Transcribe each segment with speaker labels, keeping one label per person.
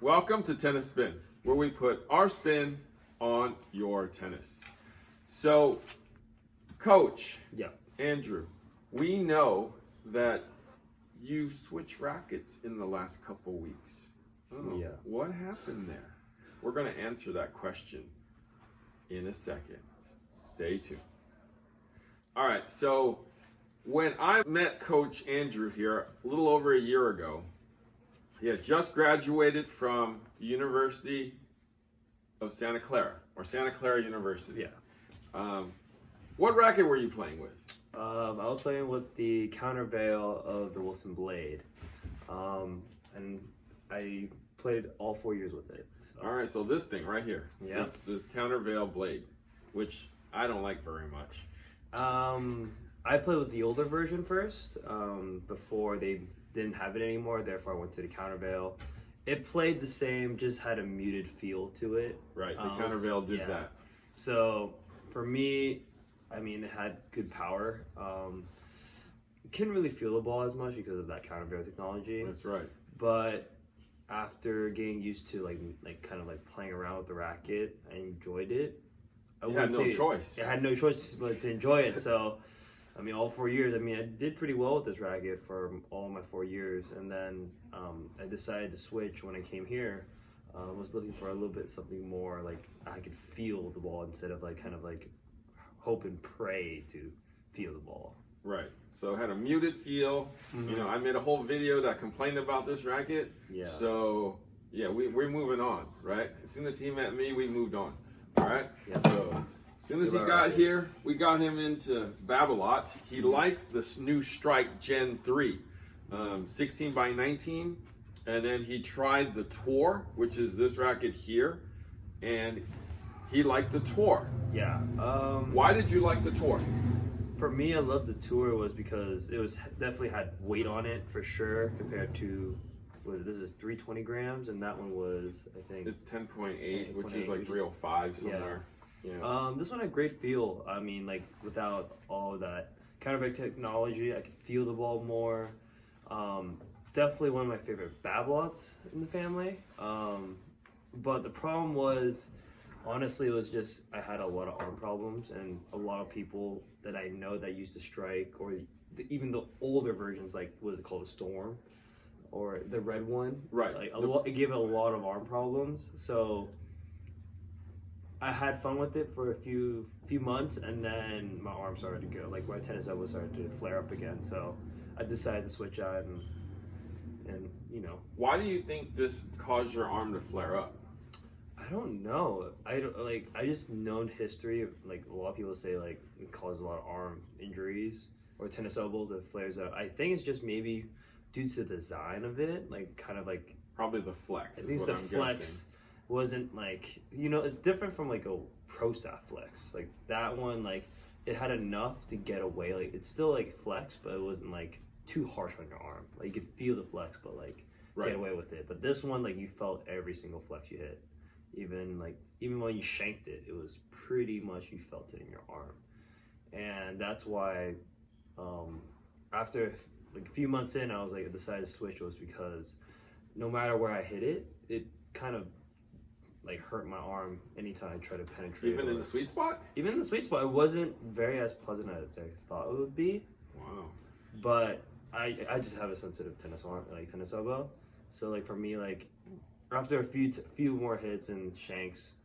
Speaker 1: Welcome to Tennis Spin, where we put our spin on your tennis. So, Coach Andrew, we know that you've switched rackets in the last couple weeks. What happened there? We're going to answer that question in a second. Stay tuned. All right, so when I met Coach Andrew here a little over a year ago, he had just graduated from the University of Santa Clara, or Santa Clara University. What racket were you playing with?
Speaker 2: I was playing with the countervail of the Wilson Blade, and I played all 4 years with it. So.
Speaker 1: All right, so this thing right here, this countervail blade, which I don't like very much.
Speaker 2: I played with the older version first, before they didn't have it anymore, therefore I went to the countervail. It played the same, just had a muted feel to it.
Speaker 1: Right, the countervail did that.
Speaker 2: So for me, I mean, it had good power. Couldn't really feel the ball as much because of that countervail technology.
Speaker 1: That's right.
Speaker 2: But after getting used to like kind of like playing around with the racket, I enjoyed it.
Speaker 1: You had no choice.
Speaker 2: I had no choice but to enjoy it. So, I mean, all 4 years, I mean, I did pretty well with this racket for all my 4 years. And then I decided to switch when I came here. I was looking for a little bit something more like I could feel the ball instead of like kind of like hope and pray to feel the ball.
Speaker 1: Right. So it had a muted feel. You know, I made a whole video that complained about this racket. So, we're moving on, right? As soon as he met me, we moved on. All right. So as soon as he got here, we got him into Babolat. He liked this new Strike Gen 3, 16 by 19, and then he tried the Tour, which is this racket here, and he liked the Tour. Why did you like the Tour?
Speaker 2: For me, I loved the Tour was because it was definitely had weight on it for sure compared to. This is 320 grams, and that one was, I think... It's
Speaker 1: 10.8, which is like 305 somewhere.
Speaker 2: This one had great feel. I mean, like, without all of that counterback technology, I could feel the ball more. Definitely one of my favorite Babolats in the family. But the problem was, honestly, it was just I had a lot of arm problems, and a lot of people that I know that used to strike, or even the older versions, like, what is it called, a Storm? Or the red one, like it gave it a lot of arm problems. So I had fun with it for a few months, and then my arm started to go, like my tennis elbow started to flare up again. So I decided to switch out, and you know.
Speaker 1: Why do you think this caused your arm to flare up?
Speaker 2: I don't know. I just known history of, like, a lot of people say like it causes a lot of arm injuries or tennis elbows that flares up. I think it's just maybe due to the design of it, like kind of like
Speaker 1: probably the flex.
Speaker 2: I think the flex wasn't like, you know, it's different from like a pro staff flex. Like that one, like it had enough to get away. Like it's still like flex, but it wasn't like too harsh on your arm. Like you could feel the flex, but like get away with it. But this one, like you felt every single flex you hit. Even when you shanked it, it was pretty much you felt it in your arm. And that's why after like a few months in, I was like, I decided to switch was because no matter where I hit it, it kind of like hurt my arm anytime I tried to penetrate.
Speaker 1: Even in the sweet spot?
Speaker 2: Even in the sweet spot, it wasn't very as pleasant as I thought it would be.
Speaker 1: Wow.
Speaker 2: But I just have a sensitive tennis arm, like tennis elbow. So like for me, like after a few more hits and shanks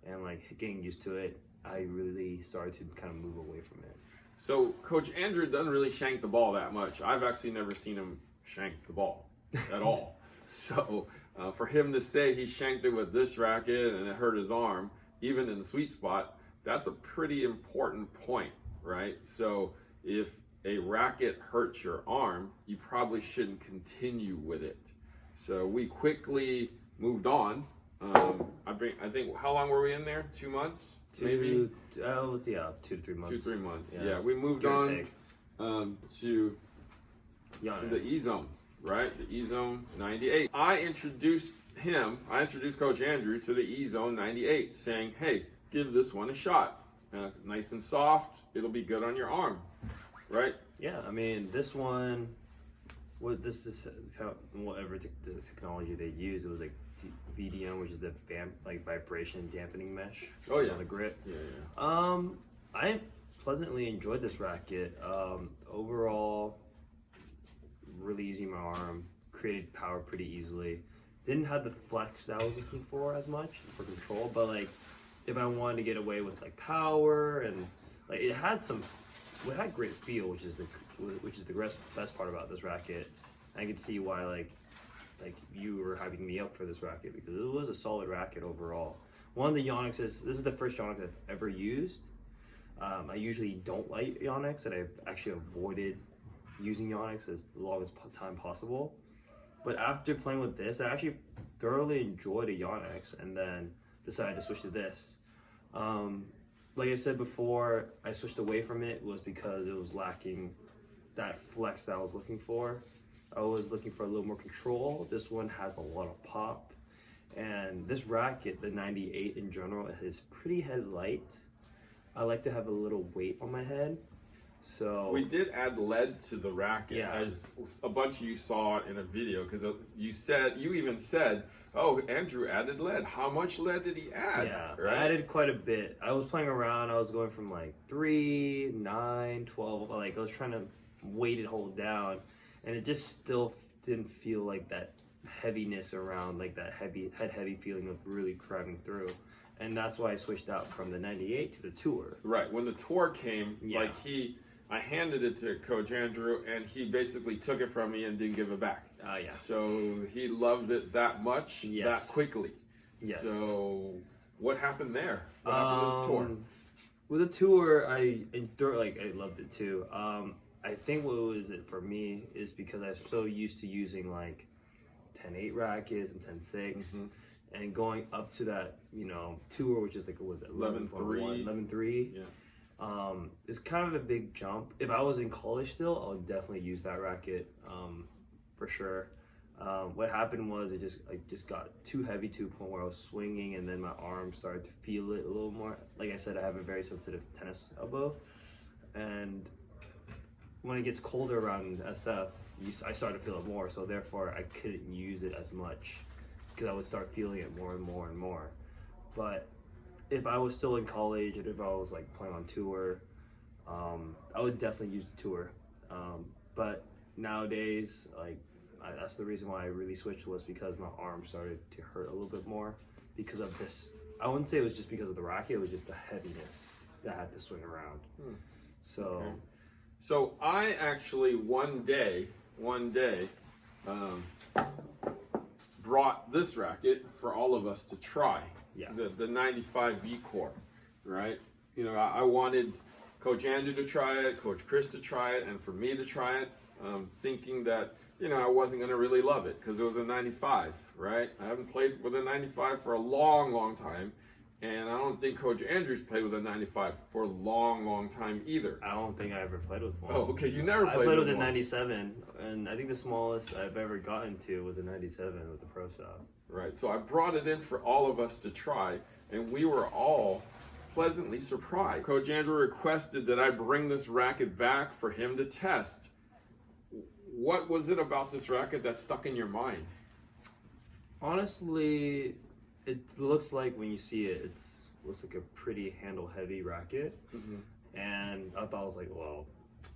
Speaker 2: and like getting used to it, I really started to kind of move away from it.
Speaker 1: So Coach Andrew doesn't really shank the ball that much. I've actually never seen him shank the ball at all. So for him to say he shanked it with this racket and it hurt his arm, even in the sweet spot, that's a pretty important point, right? So if a racket hurts your arm, you probably shouldn't continue with it. So we quickly moved on. I think, how long were we in there? 2 months? Maybe?
Speaker 2: 2 to 3 months.
Speaker 1: 2 3 months. Yeah, we moved on to the E-Zone, right? The E-Zone 98. I introduced Coach Andrew to the E-Zone 98, saying, hey, give this one a shot. Nice and soft. It'll be good on your arm, right?
Speaker 2: Yeah, I mean, this one what this is how whatever the technology they use. It was like VDM, which is the vibration dampening mesh.
Speaker 1: Oh yeah.
Speaker 2: On the grip.
Speaker 1: Yeah, yeah.
Speaker 2: I pleasantly enjoyed this racket. Overall, really easy on my arm. Created power pretty easily. Didn't have the flex that I was looking for as much for control, but like if I wanted to get away with like power and like it had great feel, which is the best part about this racket. I could see why like you were hyping me up for this racket because it was a solid racket overall. One of the Yonex this is the first Yonex I've ever used. I usually don't like Yonex, and I've actually avoided using Yonex as long as time possible. But after playing with this, I actually thoroughly enjoyed a Yonex, and then decided to switch to this. Like I said before, I switched away from it was because it was lacking that flex that I was looking for. I was looking for a little more control. This one has a lot of pop, and this racket, the 98 in general, is pretty head light. I like to have a little weight on my head. So
Speaker 1: we did add lead to the racket.
Speaker 2: Yeah.
Speaker 1: As a bunch of you saw it in a video because you even said, "Oh, Andrew added lead." How much lead did he add?
Speaker 2: Yeah,
Speaker 1: right?
Speaker 2: I added quite a bit. I was playing around. I was going from like 3, 9, 12. Like I was trying to weight it hold down, and it just still didn't feel like that heaviness around, like that heavy feeling of really cramming through. And that's why I switched out from the 98 to the Tour.
Speaker 1: Right. When the Tour came,
Speaker 2: Yeah.
Speaker 1: I handed it to Coach Andrew, and he basically took it from me and didn't give it back.
Speaker 2: Yeah.
Speaker 1: So he loved it that much,
Speaker 2: Yes.
Speaker 1: that quickly.
Speaker 2: Yes.
Speaker 1: So what happened there? What happened with the Tour?
Speaker 2: With the Tour, I loved it too. I think what was it for me is because I'm so used to using like 10-8 rackets and 10-6.
Speaker 1: Mm-hmm.
Speaker 2: And going up to that, Tour, which is like, what was it,
Speaker 1: 11.3.
Speaker 2: 11.3.
Speaker 1: Yeah.
Speaker 2: It's kind of a big jump. If I was in college still, I would definitely use that racket, for sure. What happened was it just got too heavy to a point where I was swinging, and then my arm started to feel it a little more. Like I said, I have a very sensitive tennis elbow, and when it gets colder around SF, I started to feel it more. So therefore, I couldn't use it as much, because I would start feeling it more and more and more. But if I was still in college and if I was like playing on tour, I would definitely use the Tour. But nowadays, that's the reason why I really switched, was because my arm started to hurt a little bit more because of this. I wouldn't say it was just because of the racket, it was just the heaviness that I had to swing around. So,
Speaker 1: okay. So I actually one day, brought this racket for all of us to try.
Speaker 2: Yeah.
Speaker 1: The 95 V Core, right? I wanted Coach Andrew to try it, Coach Chris to try it, and for me to try it, thinking that I wasn't going to really love it because it was a 95, right? I haven't played with a 95 for a long time, and I don't think Coach Andrew's played with a 95 for a long time either.
Speaker 2: I don't think I ever played with one.
Speaker 1: Oh, okay, you never played
Speaker 2: I played with a
Speaker 1: one.
Speaker 2: 97, and I think the smallest I've ever gotten to was a 97 with the Pro Stop.
Speaker 1: Right, so I brought it in for all of us to try, and we were all pleasantly surprised. Coach Andrew requested that I bring this racket back for him to test. What was it about this racket that stuck in your mind?
Speaker 2: Honestly, it looks like, when you see it, looks like a pretty handle heavy racket.
Speaker 1: Mm-hmm.
Speaker 2: And I thought, I was like, well,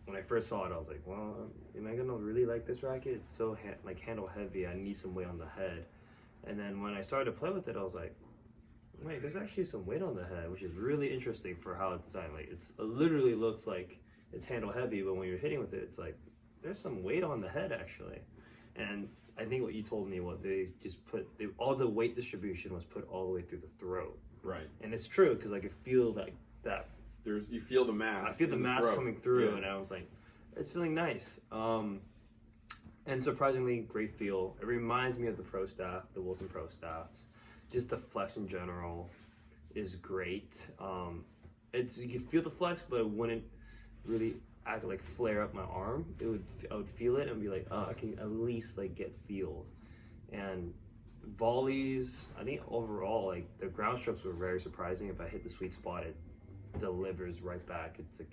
Speaker 2: when I first saw it, I was like, well, am I gonna really like this racket? It's so handle heavy. I need some weight on the head. And then when I started to play with it, I was like, wait, there's actually some weight on the head, which is really interesting for how it's designed. Like, it literally looks like it's handle heavy, but when you're hitting with it, it's like there's some weight on the head actually. And I think what you told me, what they just all the weight distribution was put all the way through the throat.
Speaker 1: Right.
Speaker 2: And it's true, because I could feel that.
Speaker 1: You feel the mass.
Speaker 2: I feel the mass
Speaker 1: throat.
Speaker 2: coming through,
Speaker 1: Yeah.
Speaker 2: and I was like, it's feeling nice. And surprisingly, great feel. It reminds me of the Pro Staff, the Wilson Pro Staffs. Just the flex in general is great. You can feel the flex, but it wouldn't really flare up my arm. I would feel it and be like, oh, I can at least get feels. And volleys, I think overall, the ground strokes were very surprising. If I hit the sweet spot, it delivers right back. It's a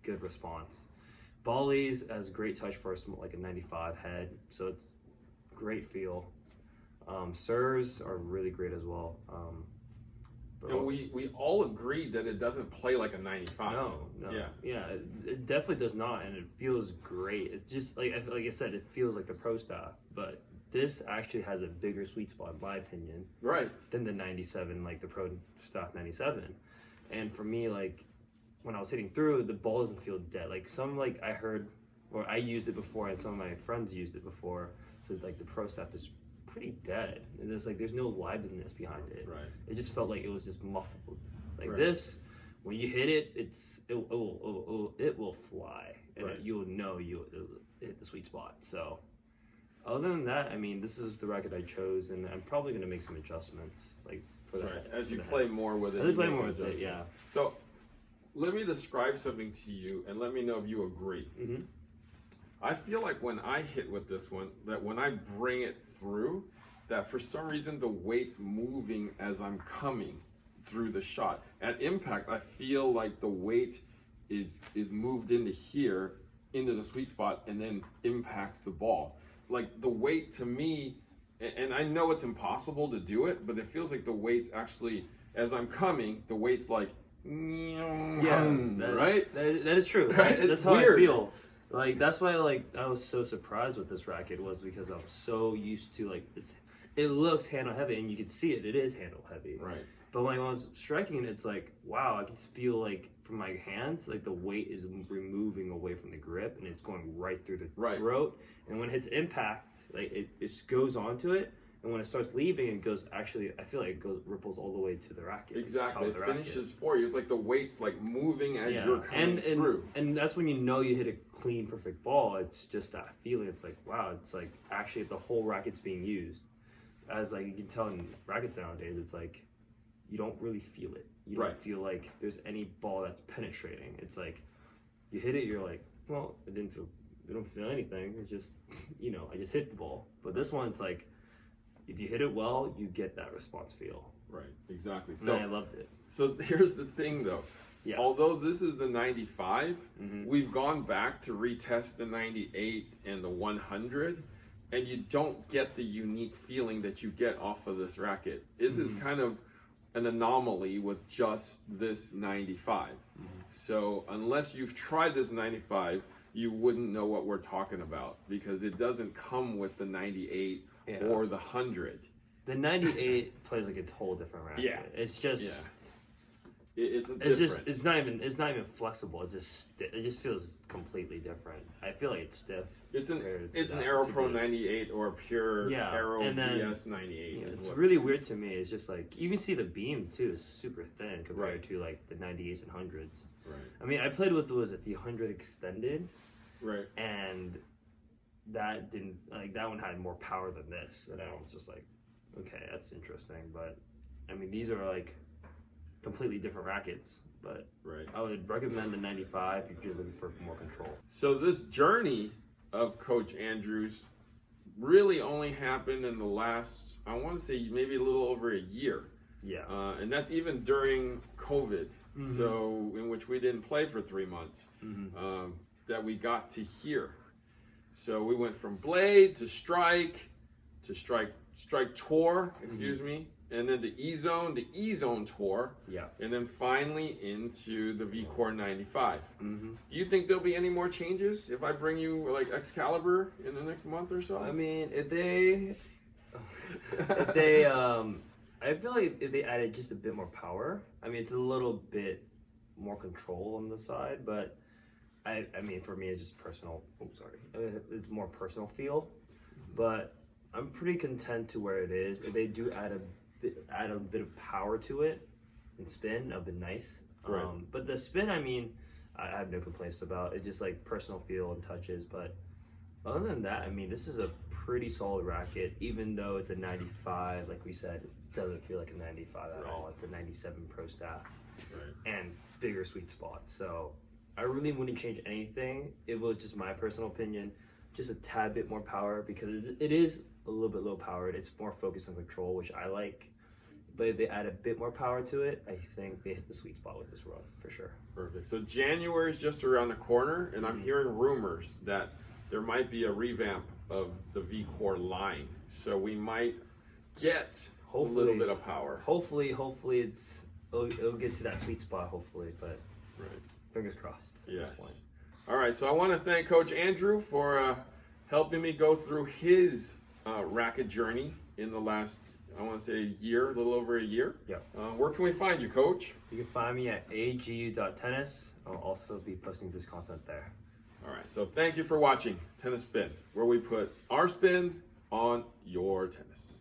Speaker 2: good response. Volleys has great touch for a small, like a 95 head, so it's great feel. Serves are really great as well.
Speaker 1: And we all agreed that it doesn't play like a 95.
Speaker 2: No. Yeah, it definitely does not, and it feels great. It's just like I said, it feels like the Pro Staff, but this actually has a bigger sweet spot, in my opinion,
Speaker 1: right,
Speaker 2: than the 97, like the Pro Staff 97. And for me, like when I was hitting through, the ball doesn't feel dead. Like some, like I heard, or I used it before, and some of my friends used it before, said like the Pro Staff is pretty dead. And there's no liveliness behind it.
Speaker 1: Right.
Speaker 2: It just felt like it was just muffled. Like
Speaker 1: right.
Speaker 2: This, when you hit it, it will fly, and
Speaker 1: right.
Speaker 2: you'll know you'll hit the sweet spot. So, other than that, I mean, this is the racket I chose, and I'm probably gonna make some adjustments, like for that.
Speaker 1: Right. As you play more with it.
Speaker 2: As I play more with it, yeah.
Speaker 1: So, let me describe something to you, and let me know if you agree.
Speaker 2: Mm-hmm.
Speaker 1: I feel like when I hit with this one, that when I bring it through, that for some reason the weight's moving as I'm coming through the shot. At impact, I feel like the weight is moved into here, into the sweet spot, and then impacts the ball. Like the weight to me, and I know it's impossible to do it, but it feels like the weight's actually, as I'm coming, the weight's like, right?
Speaker 2: That is true.
Speaker 1: Right?
Speaker 2: That's
Speaker 1: It's
Speaker 2: how
Speaker 1: weird.
Speaker 2: I feel. Like that's why I was so surprised with this racket, was because I'm so used to it looks handle heavy, and you can see it is handle heavy.
Speaker 1: Right.
Speaker 2: But when I was striking it, it's like, wow, I can feel like from my hands, like the weight is removing away from the grip, and it's going right through the throat. And when it hits impact, like it just goes onto it. And when it starts leaving, it goes, actually, I feel like it ripples all the way to the racket.
Speaker 1: Exactly, it finishes for you. It's like the weight's like moving as you're coming through.
Speaker 2: And that's when you know you hit a clean, perfect ball. It's just that feeling. It's like, wow, it's like actually the whole racket's being used. As like you can tell in rackets nowadays, it's like you don't really feel it. You don't feel like there's any ball that's penetrating. It's like you hit it, you're like, well, it don't feel anything. It's just, I just hit the ball. But this one, it's like, if you hit it well, you get that response feel.
Speaker 1: Right, exactly. So
Speaker 2: I loved it.
Speaker 1: So here's the thing, though.
Speaker 2: Yeah.
Speaker 1: Although this is the 95, we've gone back to retest the 98 and the 100, and you don't get the unique feeling that you get off of this racket. This is kind of an anomaly with just this 95. So unless you've tried this 95, you wouldn't know what we're talking about, because it doesn't come with the 98 or the 100.
Speaker 2: The 98 plays like a whole different racket.
Speaker 1: Yeah.
Speaker 2: It's just
Speaker 1: it's
Speaker 2: not even flexible. It just feels completely different. I feel like it's stiff.
Speaker 1: It's an Aero Pro 98 or a pure Aero VS 98.
Speaker 2: Yeah, it's really weird to me. It's just like you can see the beam too is super thin compared to like the 98s and 100s.
Speaker 1: Right.
Speaker 2: I mean, I played with the 100 extended.
Speaker 1: Right.
Speaker 2: And that didn't, like, that one had more power than this, and I was just like, okay, that's interesting. But I mean, these are like completely different rackets, but I would recommend the 95 if you're looking for more control.
Speaker 1: So this journey of Coach Andrews really only happened in the last, I want to say maybe a little over a year.
Speaker 2: Yeah.
Speaker 1: And that's even during COVID, so in which we didn't play for 3 months, that we got to here. So we went from Blade to Strike Tour, excuse me, and then the E-Zone Tour, and then finally into the V-Core 95. Do you think there'll be any more changes if I bring you like Excalibur in the next month or so?
Speaker 2: I mean, if I feel like if they added just a bit more power, I mean, it's a little bit more control on the side, but I mean, for me, it's just personal. It's more personal feel, but I'm pretty content to where it is. If they do add a bit of power to it and spin, that'd be nice. But the spin, I mean, I have no complaints about. It's just like personal feel and touches. But other than that, I mean, this is a pretty solid racket. Even though it's a 95, like we said, it doesn't feel like a 95 at all. It's a 97 Pro Staff and bigger sweet spot. So I really wouldn't change anything. It was just my personal opinion, just a tad bit more power, because it is a little bit low powered. It's more focused on control, which I like. but if they add a bit more power to it, I think they hit the sweet spot with this run for sure.
Speaker 1: Perfect. So January is just around the corner, and I'm hearing rumors that there might be a revamp of the V-Core line. So we might get a little bit of power.
Speaker 2: Hopefully it'll get to that sweet spot, hopefully, but fingers crossed at this point.
Speaker 1: All right, so I want to thank Coach Andrew for helping me go through his racket journey in the last, I want to say, a year, a little over a year.
Speaker 2: Yeah.
Speaker 1: Where can we find you, Coach?
Speaker 2: You can find me at agu.tennis. I'll also be posting this content there.
Speaker 1: All right, so thank you for watching Tennis Spin, where we put our spin on your tennis.